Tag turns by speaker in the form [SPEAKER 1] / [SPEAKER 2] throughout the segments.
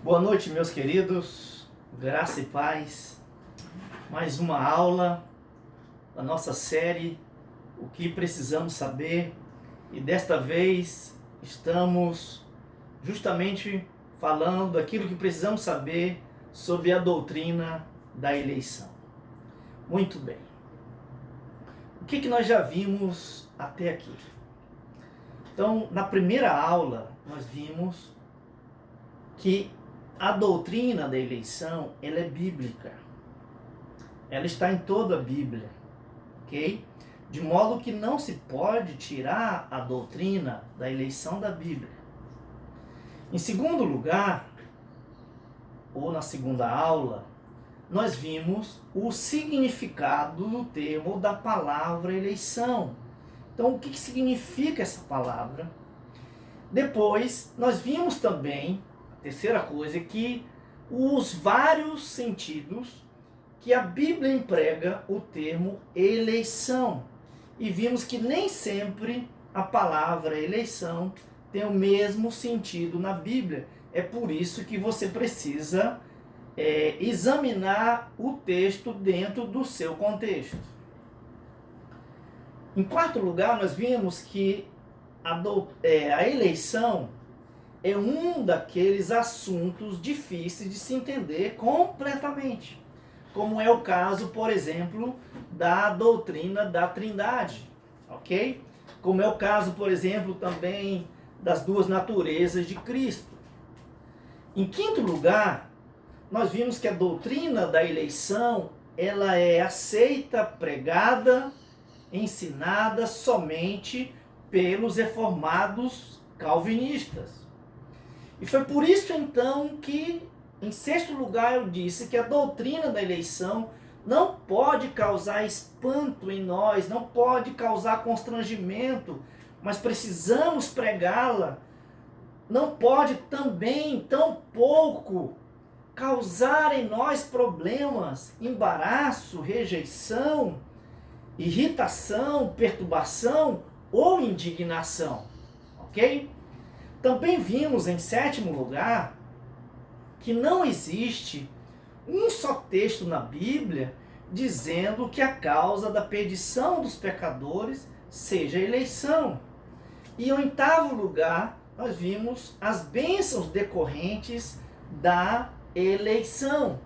[SPEAKER 1] Boa noite, meus queridos, graça e paz. Mais uma aula da nossa série O que Precisamos Saber, e desta vez estamos justamente falando daquilo que precisamos saber sobre a doutrina da eleição. Muito bem. O que nós já vimos até aqui? Então, na primeira aula, nós vimos que a doutrina da eleição, ela é bíblica. Ela está em toda a Bíblia, ok? De modo que não se pode tirar a doutrina da eleição da Bíblia. Em segundo lugar, ou na segunda aula, nós vimos o significado do termo da palavra eleição. Então, o que significa essa palavra? Depois, nós vimos também, a terceira coisa, que os vários sentidos que a Bíblia emprega o termo eleição. E vimos que nem sempre a palavra eleição tem o mesmo sentido na Bíblia. É por isso que você precisa examinar o texto dentro do seu contexto. Em quarto lugar, nós vimos que a eleição é um daqueles assuntos difíceis de se entender completamente, como é o caso, por exemplo, da doutrina da Trindade, ok? Como é o caso, por exemplo, também das duas naturezas de Cristo. Em quinto lugar, nós vimos que a doutrina da eleição, ela é aceita, pregada, ensinada somente pelos reformados calvinistas. E foi por isso então que, em sexto lugar, eu disse que a doutrina da eleição não pode causar espanto em nós, não pode causar constrangimento, mas precisamos pregá-la. Não pode também, tampouco, causar em nós problemas, embaraço, rejeição, irritação, perturbação ou indignação, ok? Também vimos, em sétimo lugar, que não existe um só texto na Bíblia dizendo que a causa da perdição dos pecadores seja a eleição. E em oitavo lugar, nós vimos as bênçãos decorrentes da eleição.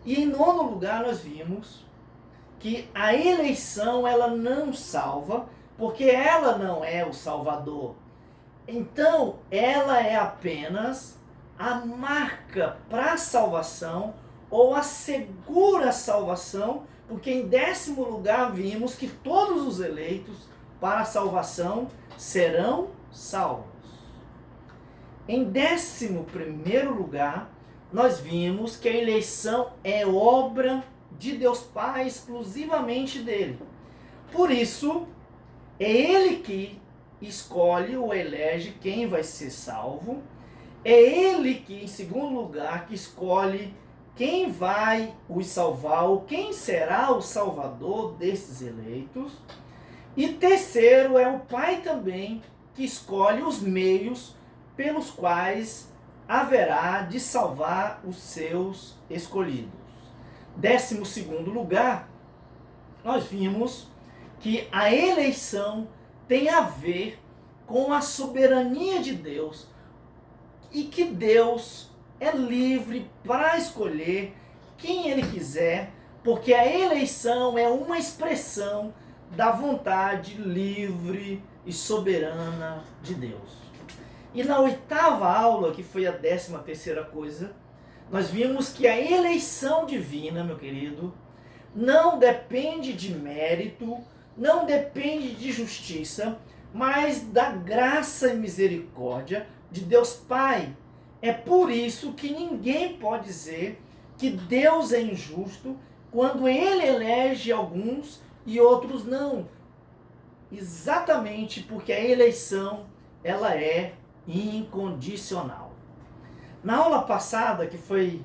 [SPEAKER 1] E em nono lugar, nós vimos que a eleição, ela não salva, porque ela não é o Salvador. Então, ela é apenas a marca para a salvação, ou assegura a salvação, porque em décimo lugar vimos que todos os eleitos para a salvação serão salvos. Em 11º lugar, nós vimos que a eleição é obra de Deus Pai, exclusivamente dele. Por isso, é ele que escolhe ou elege quem vai ser salvo. É ele que, em segundo lugar, que escolhe quem vai os salvar, ou quem será o salvador desses eleitos. E terceiro, é o Pai também que escolhe os meios pelos quais haverá de salvar os seus escolhidos. 12º lugar, nós vimos que a eleição tem a ver com a soberania de Deus e que Deus é livre para escolher quem ele quiser, porque a eleição é uma expressão da vontade livre e soberana de Deus. E na oitava aula, que foi a 13ª coisa, nós vimos que a eleição divina, meu querido, não depende de mérito, não depende de justiça, mas da graça e misericórdia de Deus Pai. É por isso que ninguém pode dizer que Deus é injusto quando ele elege alguns e outros não. Exatamente porque a eleição, ela é incondicional. Na aula passada, que foi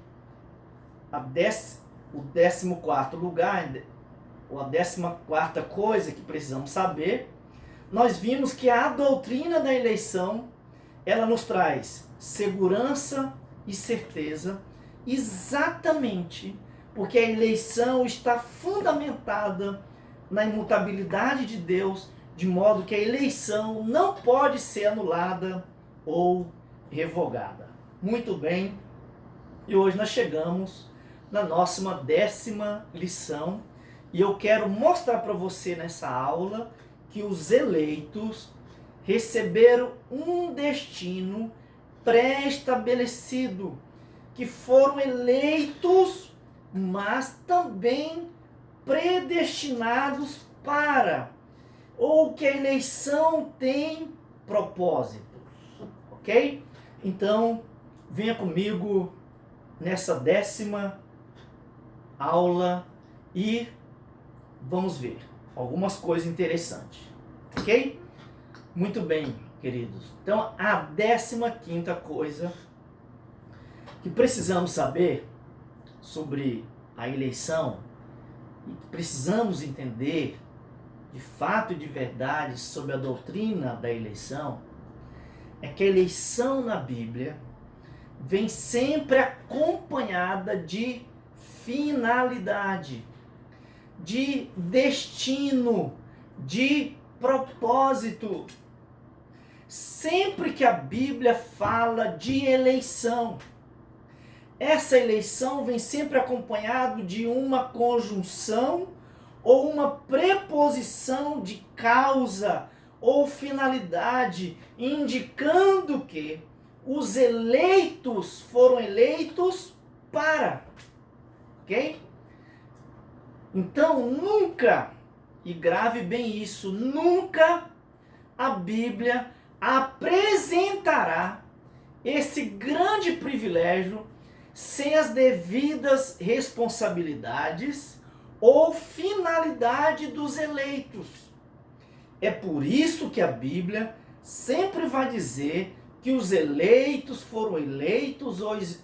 [SPEAKER 1] o 14º lugar, ou a 14ª coisa que precisamos saber, nós vimos que a doutrina da eleição, ela nos traz segurança e certeza, exatamente porque a eleição está fundamentada na imutabilidade de Deus, de modo que a eleição não pode ser anulada ou revogada. Muito bem, e hoje nós chegamos na nossa 10ª lição, e eu quero mostrar para você nessa aula que os eleitos receberam um destino pré-estabelecido, que foram eleitos, mas também predestinados para, ou que a eleição tem propósitos, ok? Então, venha comigo nessa 10ª aula e vamos ver algumas coisas interessantes, ok? Muito bem, queridos. Então, a 15ª coisa que precisamos saber sobre a eleição e precisamos entender de fato e de verdade sobre a doutrina da eleição é que a eleição na Bíblia vem sempre acompanhada de finalidade, de destino, de propósito. Sempre que a Bíblia fala de eleição, essa eleição vem sempre acompanhado de uma conjunção ou uma preposição de causa ou finalidade, indicando que os eleitos foram eleitos para, ok? Então nunca, e grave bem isso, nunca a Bíblia apresentará esse grande privilégio sem as devidas responsabilidades ou finalidade dos eleitos. É por isso que a Bíblia sempre vai dizer que os eleitos foram eleitos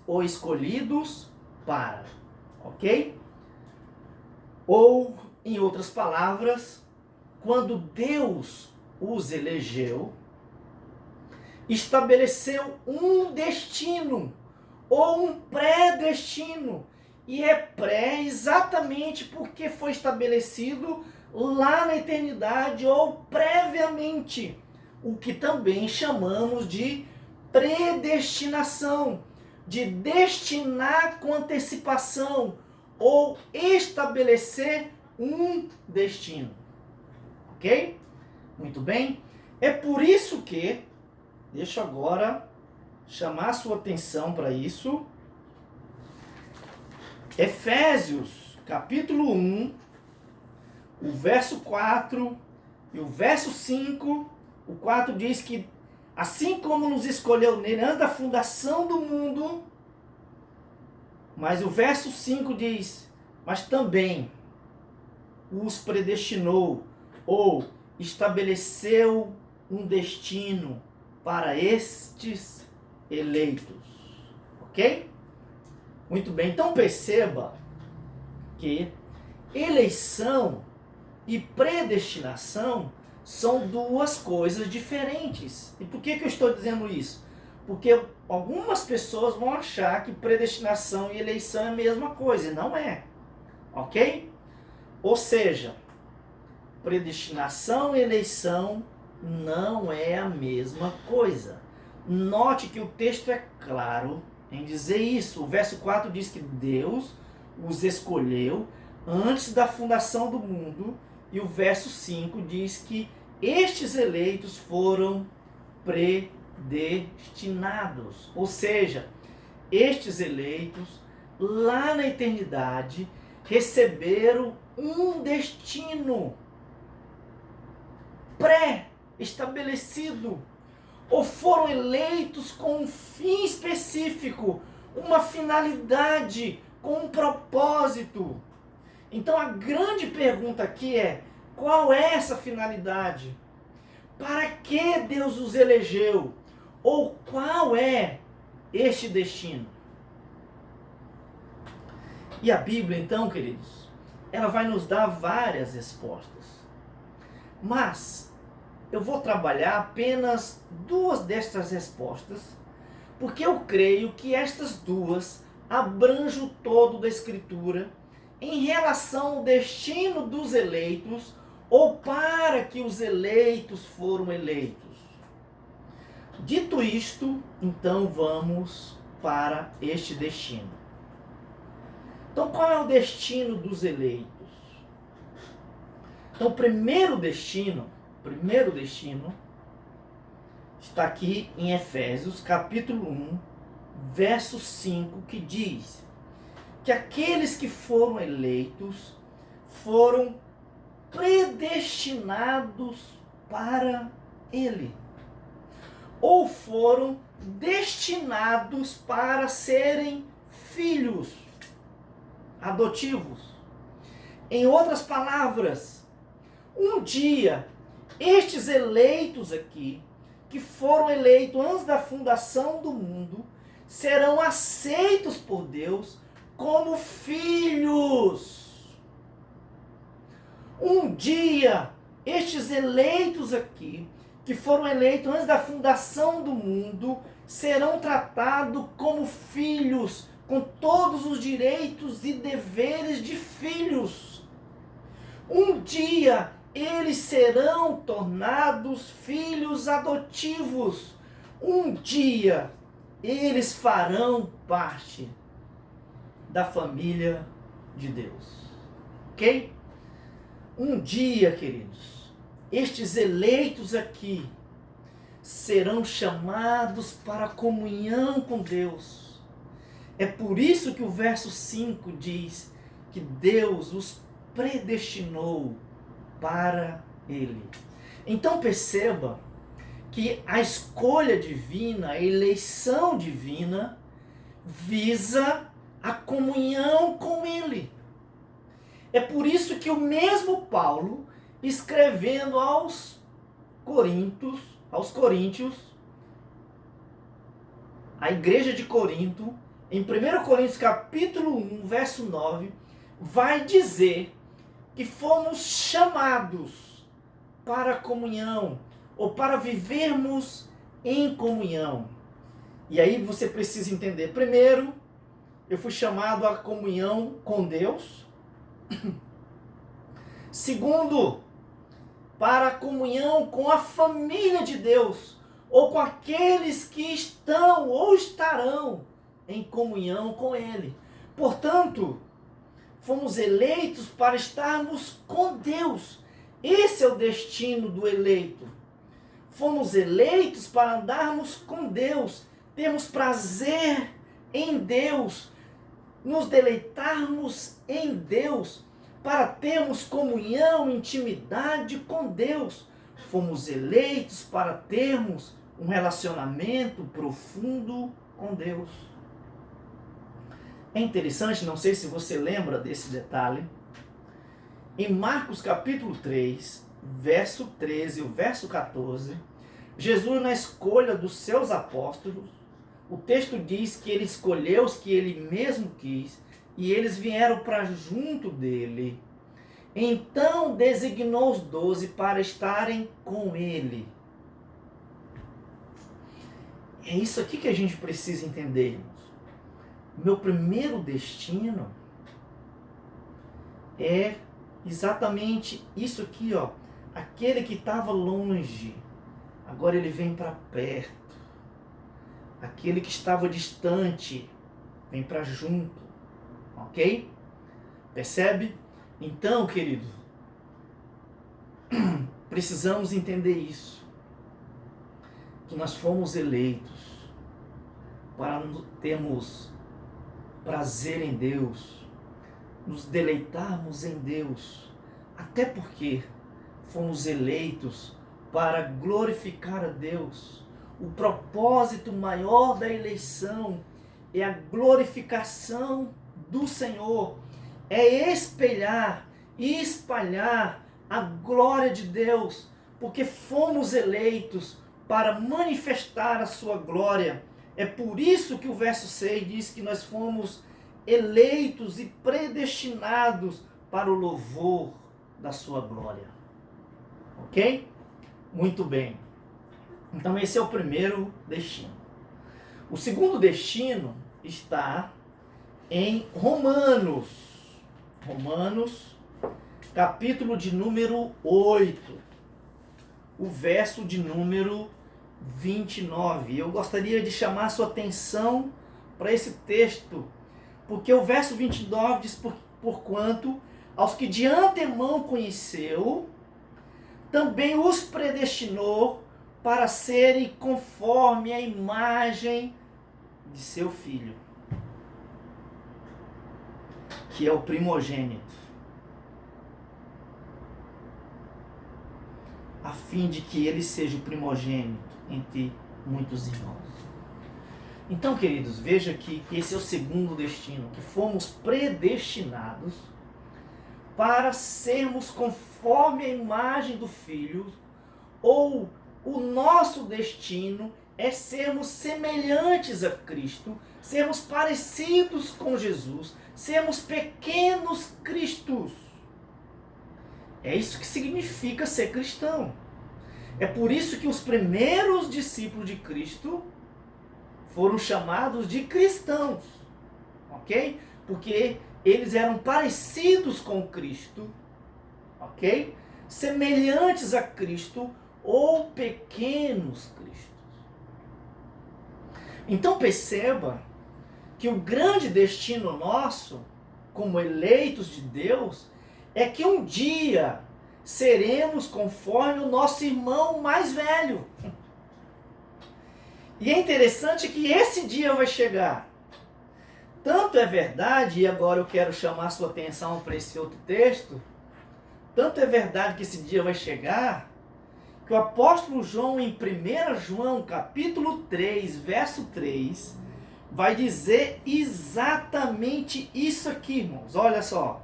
[SPEAKER 1] ou escolhidos para, ok? Ou, em outras palavras, quando Deus os elegeu, estabeleceu um destino ou um predestino. E é pré exatamente porque foi estabelecido lá na eternidade ou previamente, o que também chamamos de predestinação, de destinar com antecipação ou estabelecer um destino. Ok? Muito bem? É por isso que, deixa eu agora chamar a sua atenção para isso. Efésios, capítulo 1, o verso 4 e o verso 5. O 4 diz que, assim como nos escolheu nele antes da fundação do mundo, mas o verso 5 diz, mas também os predestinou ou estabeleceu um destino para estes eleitos. Ok? Muito bem, então perceba que eleição e predestinação são duas coisas diferentes. E por que eu estou dizendo isso? Porque algumas pessoas vão achar que predestinação e eleição é a mesma coisa, e não é. Ok? Ou seja, predestinação e eleição não é a mesma coisa. Note que o texto é claro em dizer isso. O verso 4 diz que Deus os escolheu antes da fundação do mundo, e o verso 5 diz que estes eleitos foram predestinados. Ou seja, estes eleitos lá na eternidade receberam um destino pré-estabelecido, ou foram eleitos com um fim específico, uma finalidade, com um propósito. Então a grande pergunta aqui é, qual é essa finalidade? Para que Deus os elegeu? Ou qual é este destino? E a Bíblia, então, queridos, ela vai nos dar várias respostas. Mas eu vou trabalhar apenas duas destas respostas, Porque eu creio que estas duas abrangem o todo da Escritura em relação ao destino dos eleitos ou para que os eleitos foram eleitos. Dito isto, então vamos para este destino. Então, qual é o destino dos eleitos? Então, o primeiro destino está aqui em Efésios, capítulo 1, verso 5, que diz que aqueles que foram eleitos foram predestinados para Ele, ou foram destinados para serem filhos adotivos. Em outras palavras, um dia, estes eleitos aqui, que foram eleitos antes da fundação do mundo, serão aceitos por Deus como filhos. Um dia, estes eleitos aqui, que foram eleitos antes da fundação do mundo, serão tratados como filhos, com todos os direitos e deveres de filhos. Um dia, eles serão tornados filhos adotivos. Um dia, eles farão parte da família de Deus. Ok? Um dia, queridos, estes eleitos aqui serão chamados para a comunhão com Deus. É por isso que o verso 5 diz que Deus os predestinou para Ele. Então perceba que a escolha divina, a eleição divina, visa a comunhão com Ele. É por isso que o mesmo Paulo, escrevendo aos Coríntios, a igreja de Corinto, em 1 Coríntios capítulo 1, verso 9, vai dizer que fomos chamados para a comunhão, ou para vivermos em comunhão. E aí você precisa entender, primeiro, eu fui chamado à comunhão com Deus. Segundo, para a comunhão com a família de Deus, ou com aqueles que estão ou estarão em comunhão com Ele. Portanto, fomos eleitos para estarmos com Deus. Esse é o destino do eleito. Fomos eleitos para andarmos com Deus, termos prazer em Deus, nos deleitarmos em Deus, para termos comunhão, intimidade com Deus. Fomos eleitos para termos um relacionamento profundo com Deus. É interessante, não sei se você lembra desse detalhe, em Marcos capítulo 3, verso 13 e o verso 14, Jesus, na escolha dos seus apóstolos, o texto diz que ele escolheu os que ele mesmo quis, e eles vieram para junto dele. Então designou os 12 para estarem com ele. É isso aqui que a gente precisa entender, irmãos. Meu primeiro destino é exatamente isso aqui, ó. Aquele que estava longe, agora ele vem para perto. Aquele que estava distante, vem para junto. Ok? Percebe? Então, querido, precisamos entender isso. Que nós fomos eleitos para termos prazer em Deus, nos deleitarmos em Deus, até porque fomos eleitos para glorificar a Deus. O propósito maior da eleição é a glorificação do Senhor, é espelhar e espalhar a glória de Deus, porque fomos eleitos para manifestar a sua glória. É por isso que o verso 6 diz que nós fomos eleitos e predestinados para o louvor da sua glória. Ok? Muito bem. Então esse é o primeiro destino. O segundo destino está em Romanos. Romanos, capítulo de número 8, o verso de número 29. Eu gostaria de chamar a sua atenção para esse texto, porque o verso 29 diz: porquanto aos que de antemão conheceu, também os predestinou para serem conforme a imagem de seu Filho, que é o primogênito, a fim de que ele seja o primogênito entre muitos irmãos. Então, queridos, veja que esse é o segundo destino, que fomos predestinados para sermos conforme a imagem do Filho, ou o nosso destino é sermos semelhantes a Cristo, sermos parecidos com Jesus, sermos pequenos cristos. É isso que significa ser cristão. É por isso que os primeiros discípulos de Cristo foram chamados de cristãos, ok? Porque eles eram parecidos com Cristo, ok? Semelhantes a Cristo ou pequenos cristos. Então perceba que o grande destino nosso, como eleitos de Deus, é que um dia seremos conforme o nosso irmão mais velho. E é interessante que esse dia vai chegar. Tanto é verdade, e agora eu quero chamar a sua atenção para esse outro texto, tanto é verdade que esse dia vai chegar, que o apóstolo João, em 1 João, capítulo 3, verso 3, vai dizer exatamente isso aqui, irmãos. Olha só.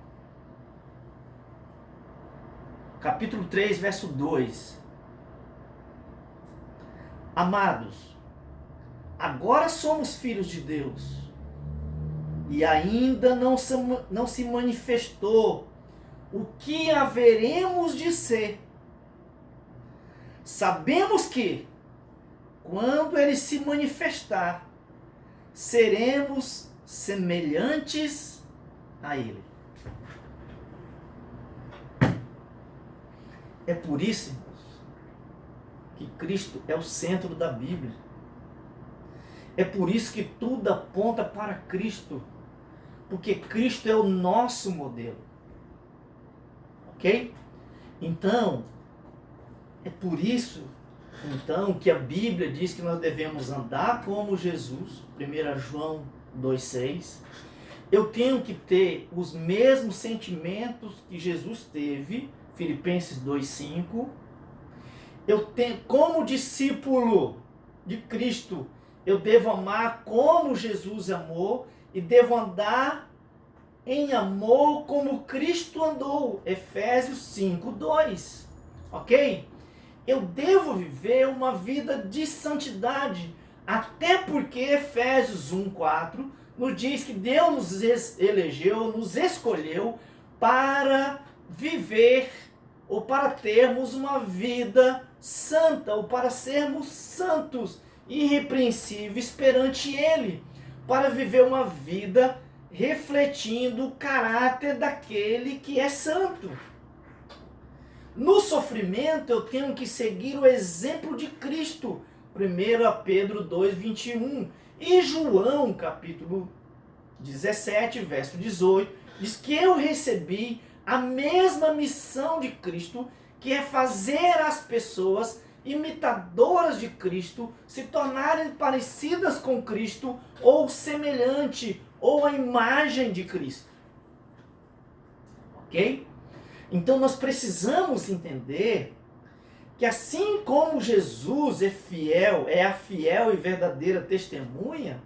[SPEAKER 1] Capítulo 3, verso 2. Amados, agora somos filhos de Deus, e ainda não se manifestou o que haveremos de ser. Sabemos que, quando ele se manifestar, seremos semelhantes a ele. É por isso, irmãos, que Cristo é o centro da Bíblia. É por isso que tudo aponta para Cristo, porque Cristo é o nosso modelo. Ok? Então, é por isso que a Bíblia diz que nós devemos andar como Jesus, 1 João 2,6. Eu tenho que ter os mesmos sentimentos que Jesus teve, Filipenses 2,5. Eu tenho, como discípulo de Cristo, eu devo amar como Jesus amou e devo andar em amor como Cristo andou, Efésios 5:2. Ok? Eu devo viver uma vida de santidade, até porque Efésios 1:4 nos diz que Deus nos elegeu, nos escolheu para viver ou para termos uma vida santa, ou para sermos santos, irrepreensíveis perante Ele, para viver uma vida refletindo o caráter daquele que é santo. No sofrimento eu tenho que seguir o exemplo de Cristo, 1 Pedro 2,21, e João capítulo 17, verso 18, diz que eu recebi a mesma missão de Cristo, que é fazer as pessoas imitadoras de Cristo, se tornarem parecidas com Cristo, ou semelhante, ou a imagem de Cristo. Ok? Então nós precisamos entender que assim como Jesus é a fiel e verdadeira testemunha,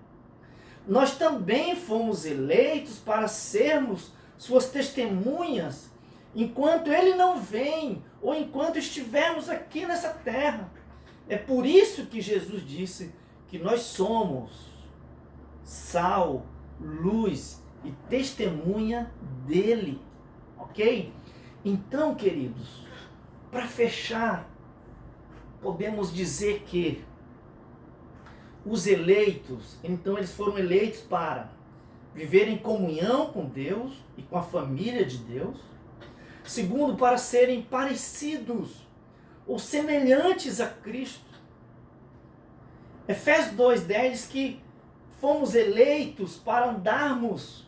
[SPEAKER 1] nós também fomos eleitos para sermos suas testemunhas enquanto Ele não vem, ou enquanto estivermos aqui nessa terra. É por isso que Jesus disse que nós somos sal, luz e testemunha dele. Ok? Então, queridos, para fechar, podemos dizer que os eleitos, então eles foram eleitos para viver em comunhão com Deus e com a família de Deus. Segundo, para serem parecidos ou semelhantes a Cristo. Efésios 2:10 diz que fomos eleitos para andarmos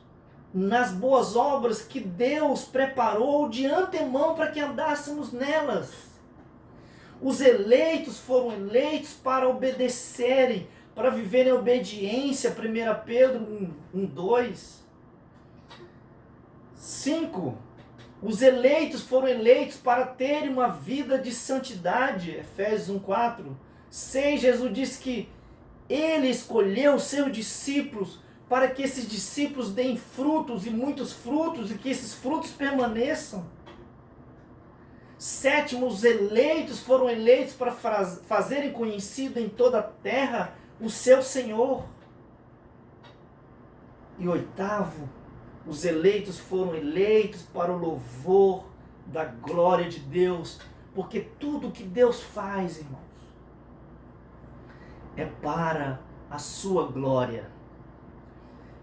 [SPEAKER 1] nas boas obras que Deus preparou de antemão para que andássemos nelas. Os eleitos foram eleitos para obedecerem, para viverem em obediência. 1 Pedro 1:2. 5. Os eleitos foram eleitos para terem uma vida de santidade. Efésios 1:4. 6. Jesus disse que Ele escolheu os seus discípulos para que esses discípulos deem frutos e muitos frutos e que esses frutos permaneçam. 7. Os eleitos foram eleitos para fazerem conhecido em toda a terra o seu Senhor. E 8. Os eleitos foram eleitos para o louvor da glória de Deus, porque tudo que Deus faz, irmãos, é para a sua glória.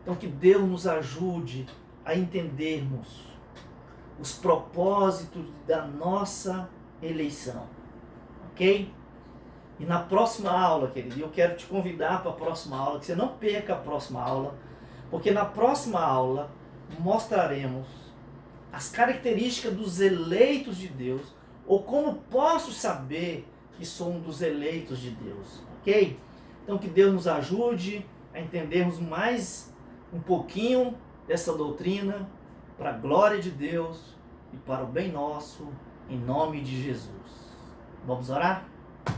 [SPEAKER 1] Então que Deus nos ajude a entendermos os propósitos da nossa eleição, ok? E na próxima aula, querido, eu quero te convidar para a próxima aula, que você não perca a próxima aula, porque na próxima aula mostraremos as características dos eleitos de Deus, ou como posso saber que sou um dos eleitos de Deus, ok? Então que Deus nos ajude a entendermos mais um pouquinho dessa doutrina, para a glória de Deus e para o bem nosso, em nome de Jesus. Vamos orar?